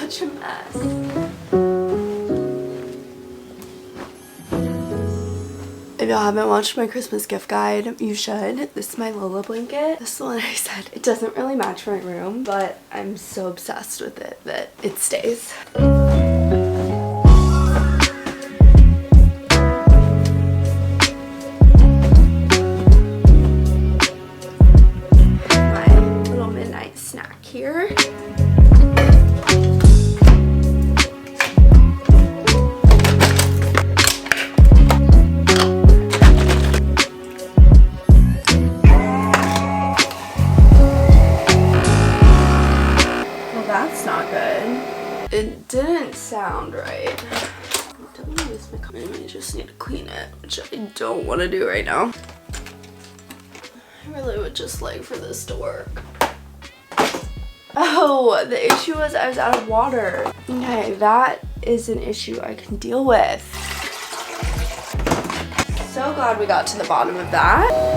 such a mess. If y'all haven't watched my Christmas gift guide, you should. This is my Lola blanket. This is the one I said. It doesn't really match my room, but I'm so obsessed with it that it stays. My little midnight snack here. It didn't sound right. I don't want to use my comb. I just need to clean it, which I don't want to do right now. I really would just like for this to work. Oh, the issue was I was out of water. Okay, that is an issue I can deal with. So glad we got to the bottom of that.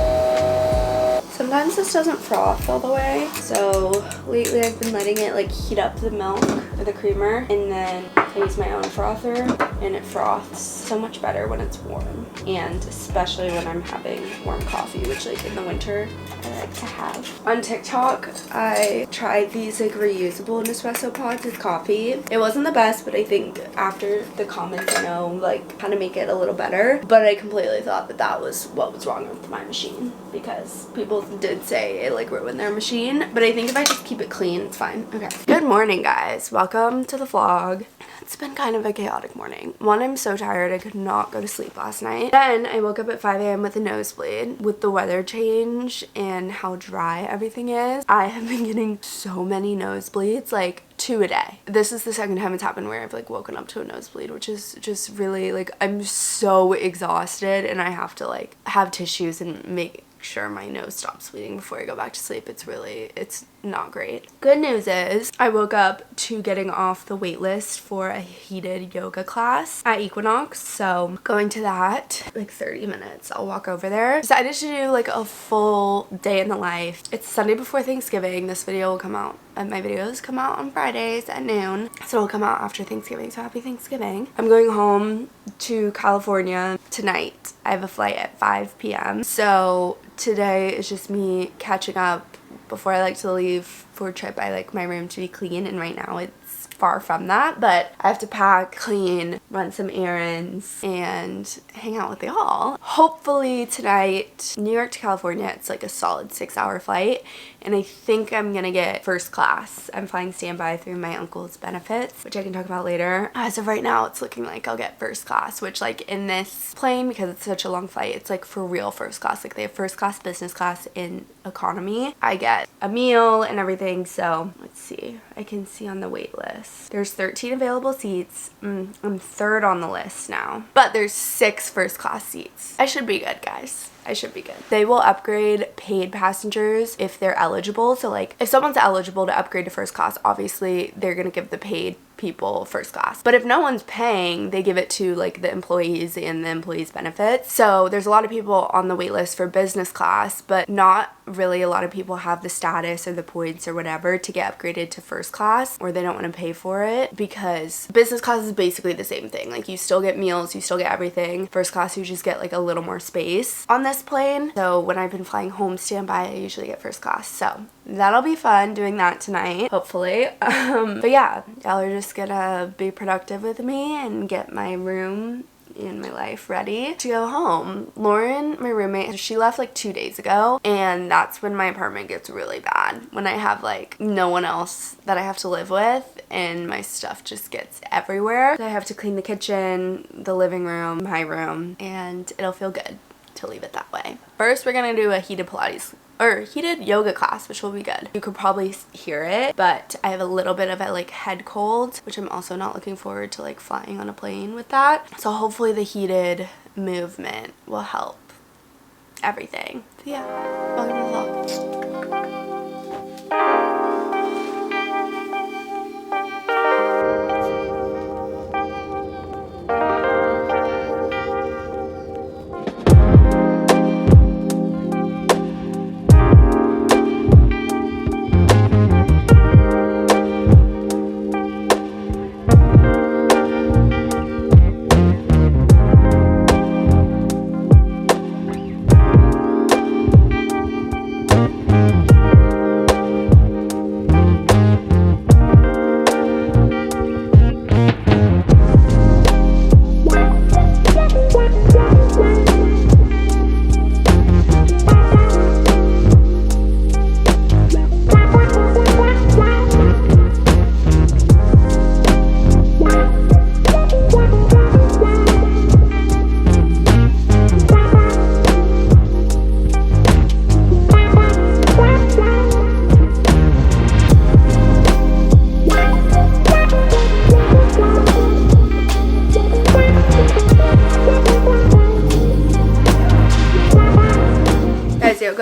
Sometimes this doesn't froth all the way, so lately I've been letting it like heat up the milk or the creamer, and then I use my own frother, and it froths so much better when it's warm, and especially when I'm having warm coffee, which like in the winter I like to have. On TikTok, I tried these like reusable Nespresso pods with coffee. It wasn't the best, but I think after the comments, you know, like kind of make it a little better. But I completely thought that that was what was wrong with my machine, because people did say it like ruined their machine, but I think if I just keep it clean, it's fine. Okay. Good morning, guys. Welcome to the vlog. It's been kind of a chaotic morning. One, I'm so tired. I could not go to sleep last night. Then I woke up at 5 a.m. with a nosebleed. With the weather change and how dry everything is, I have been getting so many nosebleeds, like 2 a day. This is the second time it's happened where I've like woken up to a nosebleed, which is just really like, I'm so exhausted and I have to like have tissues and make sure my nose stops bleeding before I go back to sleep. It's not great. Good news is I woke up to getting off the wait list for a heated yoga class at Equinox, so going to that like 30 minutes. I'll walk over there. Decided to do like a full day in the life. It's Sunday before Thanksgiving. This video will come out, and my videos come out on Fridays at noon, so it'll come out after Thanksgiving, so happy Thanksgiving. I'm going home to California tonight. I have a flight at 5 p.m. so today is just me catching up before I like to leave for a trip. I like my room to be clean, and right now it's far from that, but I have to pack, clean, run some errands, and hang out with y'all. Hopefully tonight, New York to California, it's like a solid 6-hour flight, and I think I'm gonna get first class. I'm flying standby through my uncle's benefits, which I can talk about later. As of right now, it's looking like I'll get first class, which like in this plane, because it's such a long flight, it's like for real first class. Like they have first class, business class, in economy. I get a meal and everything, so let's see. I can see on the wait list. There's 13 available seats. I'm third on the list now, but there's 6 first class seats. I should be good, guys. I should be good. They will upgrade paid passengers if they're eligible. So like if someone's eligible to upgrade to first class, obviously they're gonna give the paid people first class. But if no one's paying, they give it to like the employees and the employees' benefits. So there's a lot of people on the wait list for business class, but not really a lot of people have the status or the points or whatever to get upgraded to first class, or they don't want to pay for it, because business class is basically the same thing. Like you still get meals, you still get everything. First class, you just get like a little more space on this plane. So when I've been flying home standby, I usually get first class. So that'll be fun doing that tonight, hopefully. But yeah, y'all are just gonna be productive with me and get my room and my life ready to go home. Lauren, my roommate, she left like 2 days ago, and that's when my apartment gets really bad, when I have like no one else that I have to live with and my stuff just gets everywhere. So I have to clean the kitchen, the living room, my room, and it'll feel good to leave it that way. First, we're gonna do a heated Pilates or heated yoga class, which will be good. You could probably hear it, but I have a little bit of a like head cold, which I'm also not looking forward to like flying on a plane with that. So hopefully the heated movement will help everything. So yeah, welcome to the vlog.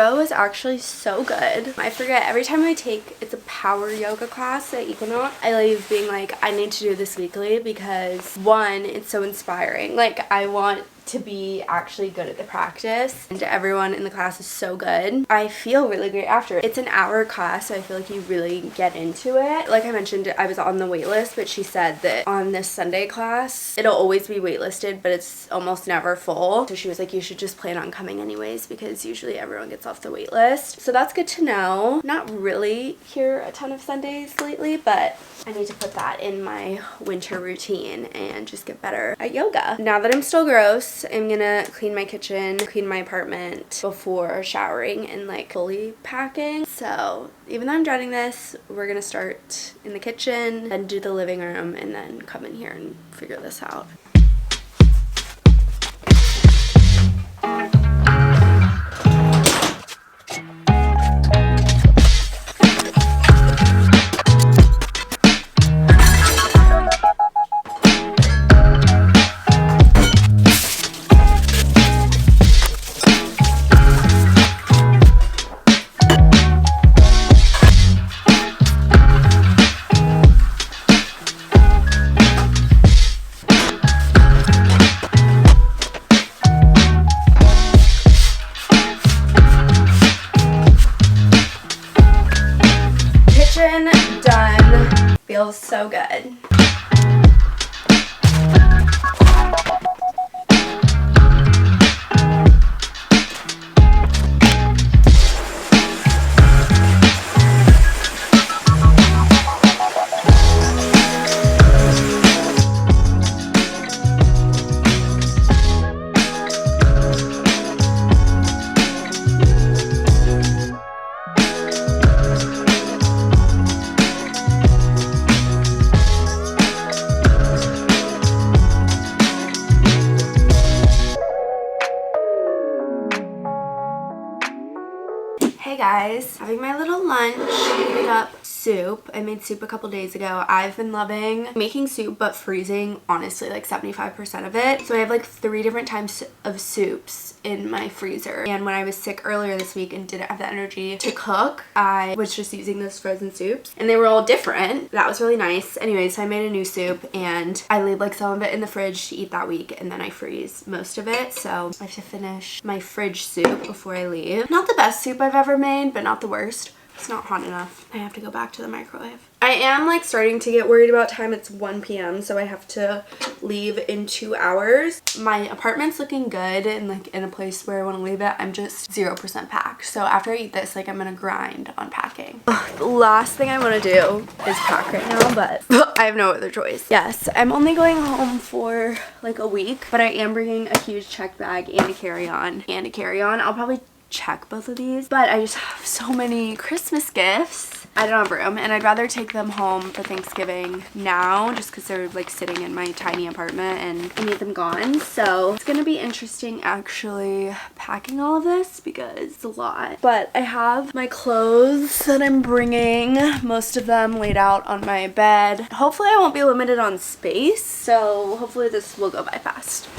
yoga was actually so good. I forget every time I take, it's a power yoga class at Equinox, I leave being like, I need to do this weekly because one, it's so inspiring. Like I want to be actually good at the practice, and everyone in the class is so good. I feel really great after. It's an hour class, so I feel like you really get into it. Like I mentioned, I was on the wait list, but she said that on this Sunday class it'll always be waitlisted, but it's almost never full. So she was like, you should just plan on coming anyways because usually everyone gets off the wait list. So that's good to know. Not really here a ton of Sundays lately, but I need to put that in my winter routine and just get better at yoga. Now that I'm still gross, I'm gonna clean my kitchen, clean my apartment before showering and like fully packing. So even though I'm dreading this, we're gonna start in the kitchen, then do the living room, and then come in here and figure this out. Done. Feels so good. Hey guys, having my little lunch, heated up soup. I made soup a couple days ago. I've been loving making soup but freezing honestly like 75% of it. So I have like 3 different types of soups in my freezer. And when I was sick earlier this week and didn't have the energy to cook, I was just using those frozen soups and they were all different. That was really nice. Anyway, so I made a new soup and I leave like some of it in the fridge to eat that week and then I freeze most of it. So I have to finish my fridge soup before I leave. Not the best soup I've ever made, but not the worst. It's not hot enough. I have to go back to the microwave. I am like starting to get worried about time. It's 1 p.m. so I have to leave in 2 hours. My apartment's looking good and like in a place where I want to leave it. I'm just 0% packed. So after I eat this, like I'm gonna grind on packing. Ugh, the last thing I want to do is pack right now, but I have no other choice. Yes, I'm only going home for like a week, but I am bringing a huge check bag and a carry-on I'll probably check both of these, but I just have so many Christmas gifts. I don't have room and I'd rather take them home for Thanksgiving now just because they're like sitting in my tiny apartment and I need them gone. So it's gonna be interesting actually packing all of this because it's a lot. But I have my clothes that I'm bringing, most of them laid out on my bed. Hopefully I won't be limited on space, so hopefully this will go by fast.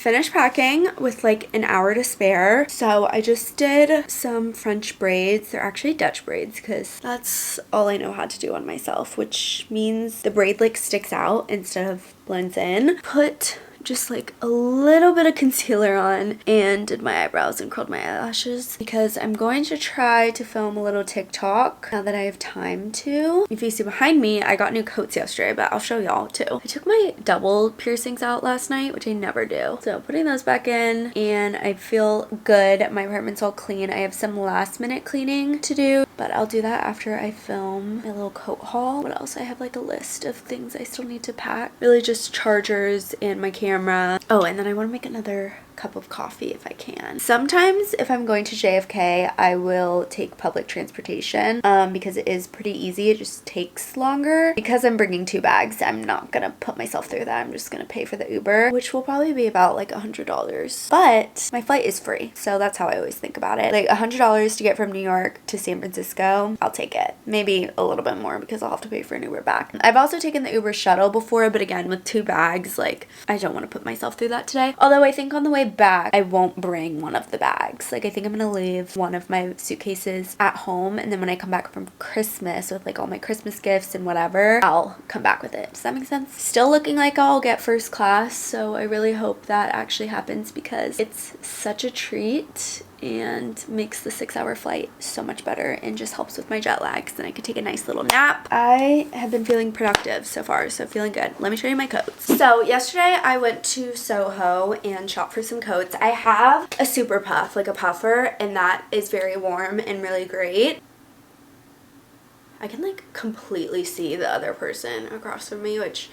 finished packing with like an hour to spare. So I just did some French braids. They're actually Dutch braids because that's all I know how to do on myself, which means the braid like sticks out instead of blends in. Put just like a little bit of concealer on and did my eyebrows and curled my eyelashes because I'm going to try to film a little TikTok now that I have time to. If you see behind me, I got new coats yesterday, but I'll show y'all too. I took my double piercings out last night, which I never do. So putting those back in and I feel good. My apartment's all clean. I have some last minute cleaning to do, but I'll do that after I film my little coat haul. What else? I have like a list of things I still need to pack. Really just chargers and my camera. Oh, and then I want to make another cup of coffee if I can. Sometimes if I'm going to JFK, I will take public transportation because it is pretty easy. It just takes longer. Because I'm bringing 2 bags, I'm not gonna put myself through that. I'm just gonna pay for the Uber, which will probably be about like $100. But my flight is free, so that's how I always think about it. Like $100 to get from New York to San Francisco, I'll take it. Maybe a little bit more because I'll have to pay for an Uber back. I've also taken the Uber shuttle before, but again, with 2 bags, like I don't want to put myself through that today. Although I think on the way back, I won't bring one of the bags. Like I think I'm gonna leave one of my suitcases at home, and then when I come back from Christmas with like all my Christmas gifts and whatever, I'll come back with it. Does that make sense? Still looking like I'll get first class, so I really hope that actually happens because it's such a treat and makes the 6-hour flight so much better and just helps with my jet lag, so then I could take a nice little nap. I have been feeling productive so far, so feeling good. Let me show you my coats. So yesterday I went to Soho and shopped for some coats. I have a super puff, like a puffer, and that is very warm and really great. I can like completely see the other person across from me, which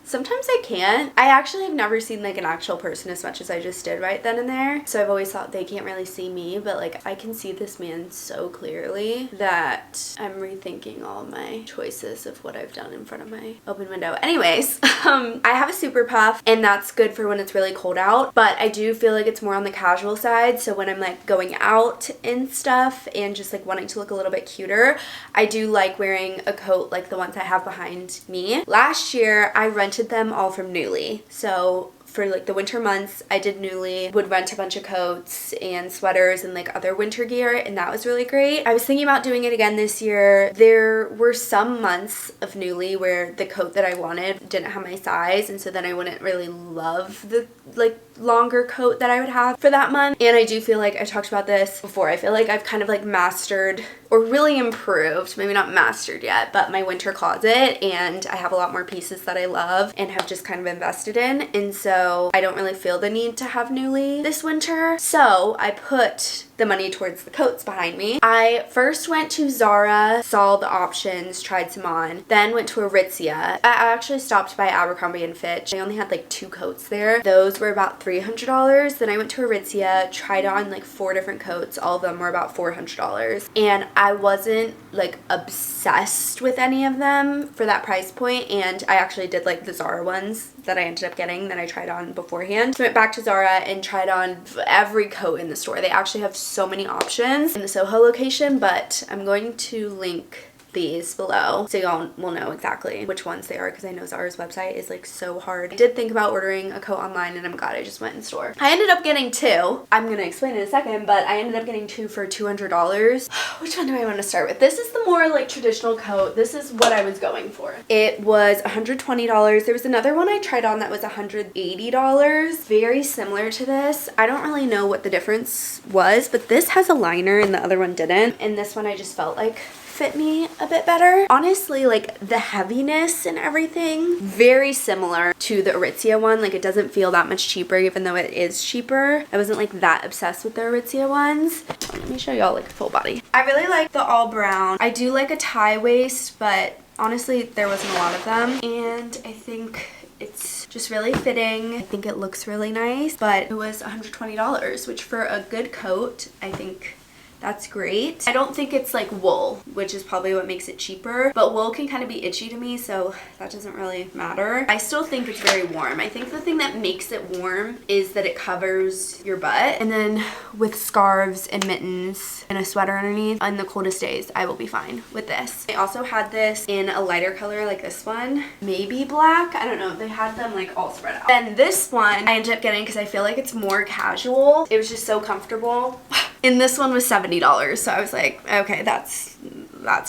sometimes I can't. I actually have never seen like an actual person as much as I just did right then and there. So I've always thought they can't really see me, but like I can see this man so clearly that I'm rethinking all my choices of what I've done in front of my open window. Anyways, I have a super puff and that's good for when it's really cold out, but I do feel like it's more on the casual side. So when I'm like going out and stuff and just like wanting to look a little bit cuter, I do like wearing a coat like the ones I have behind me. Last year I rented them all from Nuuly. So for like the winter months, I did Nuuly, would rent a bunch of coats and sweaters and like other winter gear, and that was really great. I was thinking about doing it again this year. There were some months of Nuuly where the coat that I wanted didn't have my size, and so then I wouldn't really love the like longer coat that I would have for that month. And I do feel like I talked about this before. I feel like I've kind of like mastered or really improved, maybe not mastered yet, but my winter closet, and I have a lot more pieces that I love and have just kind of invested in, and so I don't really feel the need to have Nuuly this winter. So I put the money towards the coats behind me. I first went to ZARA, saw the options, tried some on, then went to Aritzia. I actually stopped by Abercrombie and Fitch. I only had like 2 coats there. Those were about $300. Then I went to Aritzia, tried on like 4 different coats. All of them were about $400. And I wasn't like obsessed with any of them for that price point, and I actually did like the ZARA ones that I ended up getting that I tried on beforehand. So I went back to ZARA and tried on every coat in the store. They actually have so many options in the Soho location, but I'm going to link these below so y'all will know exactly which ones they are, because I know Zara's website is like so hard. I did think about ordering a coat online and I'm glad I just went in store. I ended up getting 2. I'm gonna explain in a second, but I ended up getting 2 for $200. Which one do I want to start with? This is the more like traditional coat. This is what I was going for. It was $120. There was another one I tried on that was $180. Very similar to this. I don't really know what the difference was, but this has a liner and the other one didn't, and this one I just felt like fit me a bit better. Honestly, like the heaviness and everything, very similar to the Aritzia one. Like it doesn't feel that much cheaper, even though it is cheaper. I wasn't like that obsessed with the Aritzia ones. Let me show y'all like full body. I really like the all brown. I do like a tie waist, but honestly there wasn't a lot of them, and I think it's just really fitting. I think it looks really nice, but it was $120, which for a good coat I think That's great. I don't think it's like wool, which is probably what makes it cheaper, but wool can kind of be itchy to me, so that doesn't really matter. I still think it's very warm. I think the thing that makes it warm is that it covers your butt. And then with scarves and mittens and a sweater underneath, on the coldest days, I will be fine with this. I also had this in a lighter color like this one, maybe black. I don't know. They had them like all spread out. Then this one I ended up getting because I feel like it's more casual. It was just so comfortable. And this one was $70, so I was like, okay, that's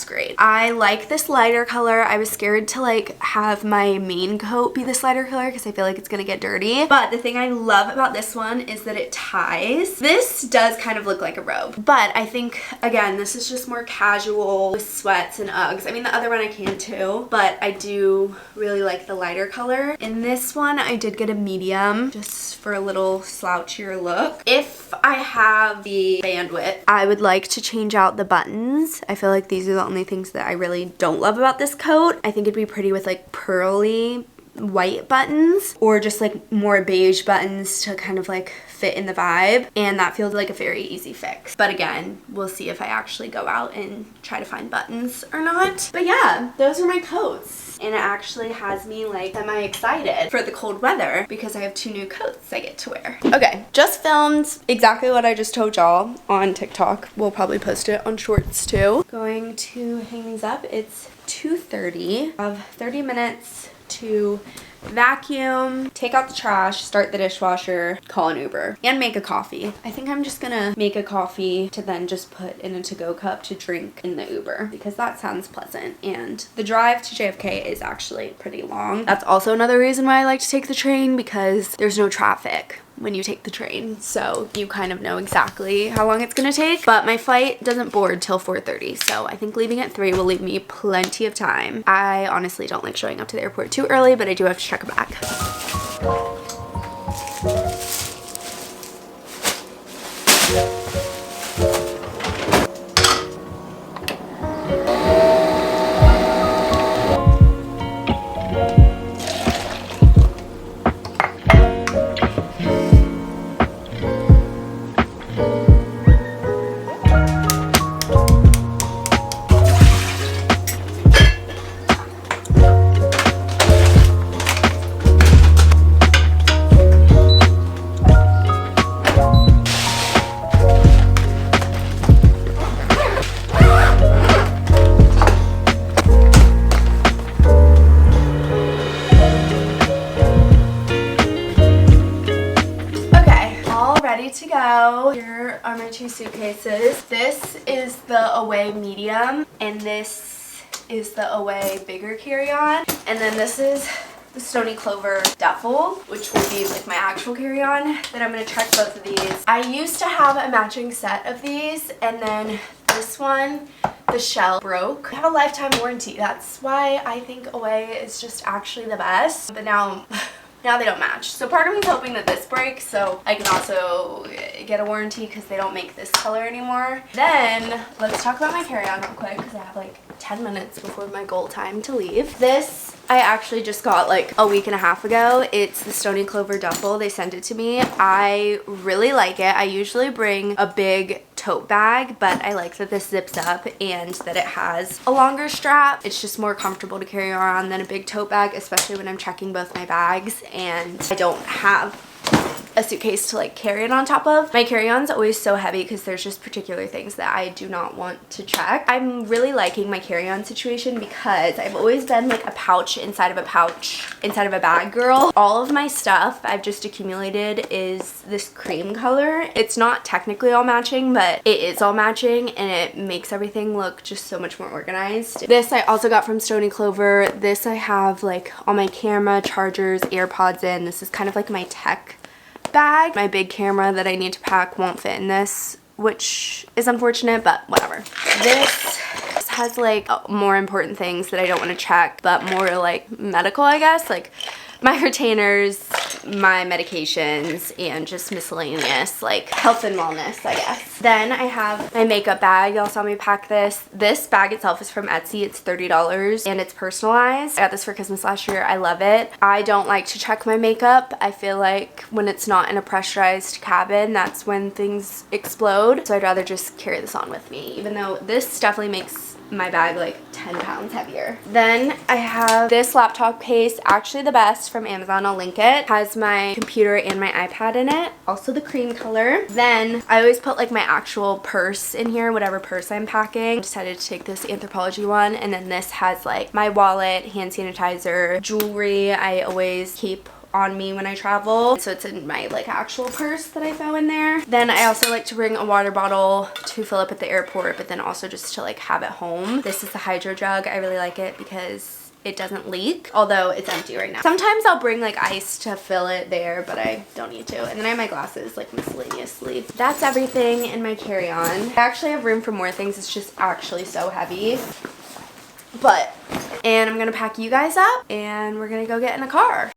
great. I like this lighter color. I was scared to like have my main coat be this lighter color because I feel like it's gonna get dirty. But the thing I love about this one is that it ties. This does kind of look like a robe, but I think, again, this is just more casual with sweats and Uggs. I mean, the other one I can too, but I do really like the lighter color. In this one, I did get a medium just for a little slouchier look. If I have the bandwidth, I would like to change out the buttons. I feel like these are the only things that I really don't love about this coat. I think it'd be pretty with like pearly white buttons or just like more beige buttons to kind of like fit in the vibe, and that feels like a very easy fix. But again, we'll see if I actually go out and try to find buttons or not. But yeah, those are my coats, and it actually has me like semi-excited for the cold weather because I have 2 new coats I get to wear. Okay, just filmed exactly what I just told y'all on TikTok. We'll probably post it on shorts too. Going to hang these up. It's 2:30. I have 30 minutes to vacuum, take out the trash, start the dishwasher, call an Uber, and make a coffee. I think I'm just gonna make a coffee to then just put in a to-go cup to drink in the Uber because that sounds pleasant, and the drive to JFK is actually pretty long. That's also another reason why I like to take the train, because there's no traffic when you take the train, so you kind of know exactly how long it's gonna take. But my flight doesn't board till 4:30, so I think leaving at 3 will leave me plenty of time. I honestly don't like showing up to the airport too early, but I do have to check a bag. To go. Here are my 2 suitcases. This is the Away medium, and this is the Away bigger carry-on, and then this is the Stony Clover duffel, which will be like my actual carry-on. Then I'm gonna check both of these. I used to have a matching set of these, and then this one, the shell broke. I have a lifetime warranty. That's why I think Away is just actually the best, but now they don't match. So part of me is hoping that this breaks so I can also get a warranty because they don't make this color anymore. Then let's talk about my carry-on real quick because I have like 10 minutes before my goal time to leave. This I actually just got like a week and a half ago. It's the Stony Clover duffel. They sent it to me. I really like it. I usually bring a big tote bag, but I like that this zips up and that it has a longer strap. It's just more comfortable to carry around than a big tote bag, especially when I'm checking both my bags and I don't have a suitcase to like carry it on top of. My carry-on's always so heavy because there's just particular things that I do not want to check. I'm really liking my carry-on situation because I've always been like a pouch inside of a bag girl. All of my stuff I've just accumulated is this cream color. It's not technically all matching, but it is all matching and it makes everything look just so much more organized. This I also got from Stony Clover. This I have like all my camera, chargers, AirPods in. This is kind of like my tech bag. My big camera that I need to pack won't fit in this, which is unfortunate, but whatever. This has like more important things that I don't want to check, but more like medical, I guess, like my retainers, my medications and just miscellaneous like health and wellness, I guess. Then I have my makeup bag. Y'all saw me pack this. This bag itself is from Etsy. It's $30 and it's personalized. I got this for Christmas last year. I love it. I don't like to check my makeup. I feel like when it's not in a pressurized cabin, that's when things explode. So I'd rather just carry this on with me, even though this definitely makes my bag like 10 pounds heavier. Then I have this laptop case, actually the best, from Amazon. I'll link it. Has my computer and my iPad in it, also the cream color. Then I always put like my actual purse in here, whatever purse I'm packing. I decided to take this Anthropologie one, and then this has like my wallet, hand sanitizer, jewelry I always keep on me when I travel, so it's in my like actual purse that I throw in there. Then I also like to bring a water bottle to fill up at the airport, but then also just to like have at home. This is the hydro jug. I really like it because it doesn't leak, although it's empty right now. Sometimes I'll bring like ice to fill it there, but I don't need to. And then I have my glasses like miscellaneously. That's everything in my carry-on. I actually have room for more things. It's just actually so heavy. And I'm gonna pack you guys up and we're gonna go get in a car.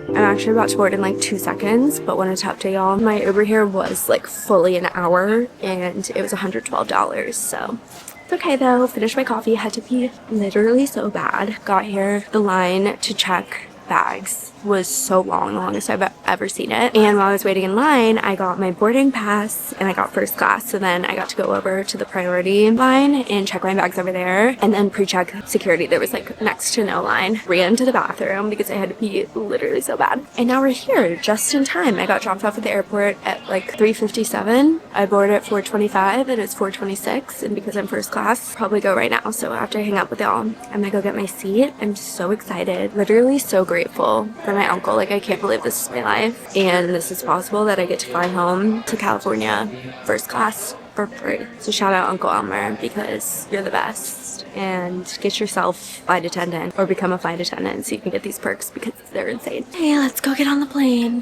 I'm actually about to board in like 2 seconds, but wanted to update y'all. My Uber here was like fully an hour and it was $112, so it's okay though. Finished my coffee, had to pee literally so bad. Got here, the line to check bags was so long, the longest I've ever seen it. And while I was waiting in line, I got my boarding pass and I got first class. So then I got to go over to the priority line and check my bags over there, and then pre-check security. There was like next to no line. Ran to the bathroom because I had to pee literally so bad. And now we're here just in time. I got dropped off at the airport at like 3:57. I boarded at 4:25 and it's 4:26. And because I'm first class, I'll probably go right now. So after I hang out with y'all, I'm gonna go get my seat. I'm so excited. Literally so grateful for my uncle. Like, I can't believe this is my life and this is possible, that I get to fly home to California first class for free. So shout out Uncle Elmer, because you're the best. And get yourself flight attendant or become a flight attendant so you can get these perks because they're insane. Hey, let's go get on the plane.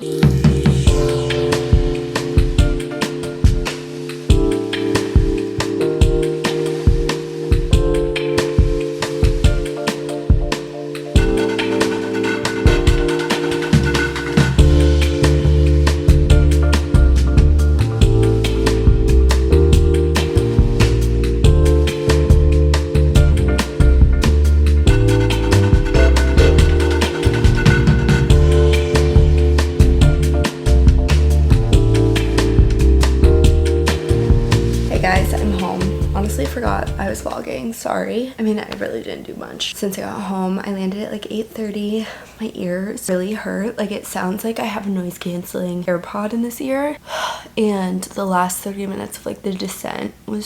Forgot I was vlogging, sorry. I mean, I really didn't do much since I got home. I landed at like 8:30. My ears really hurt. Like, it sounds like I have a noise canceling AirPod in this ear. And the last 30 minutes of like the descent was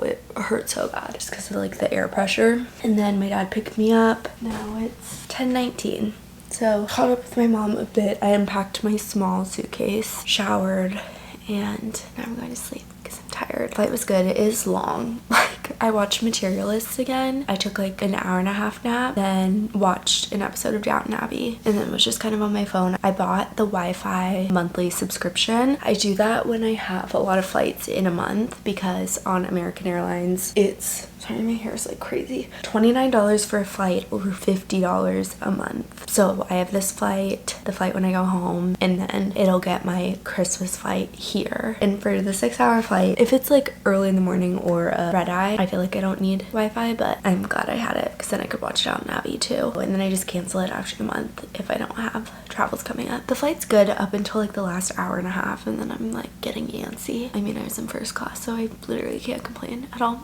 it hurt so bad just because of like the air pressure. And then my dad picked me up. Now it's 10:19. So caught up with my mom a bit. I unpacked my small suitcase, showered, and now I'm going to sleep because I'm tired. Flight was good. It is long. Like, I watched Materialists again. I took like an hour-and-a-half nap, then watched an episode of Downton Abbey, and then was just kind of on my phone. I bought the Wi-Fi monthly subscription. I do that when I have a lot of flights in a month, because on American Airlines it's, sorry, my hair is like crazy, $29 for a flight or $50 a month. So I have this flight, the flight when I go home, and then it'll get my Christmas flight here. And for the 6-hour flight, if it's like early in the morning or a red eye, I feel like I don't need Wi-Fi, but I'm glad I had it because then I could watch Downton Abbey too. And then I just cancel it after the month if I don't have travels coming up. The flight's good up until like the last hour and a half, and then I'm like getting antsy. I mean, I was in first class, so I literally can't complain at all.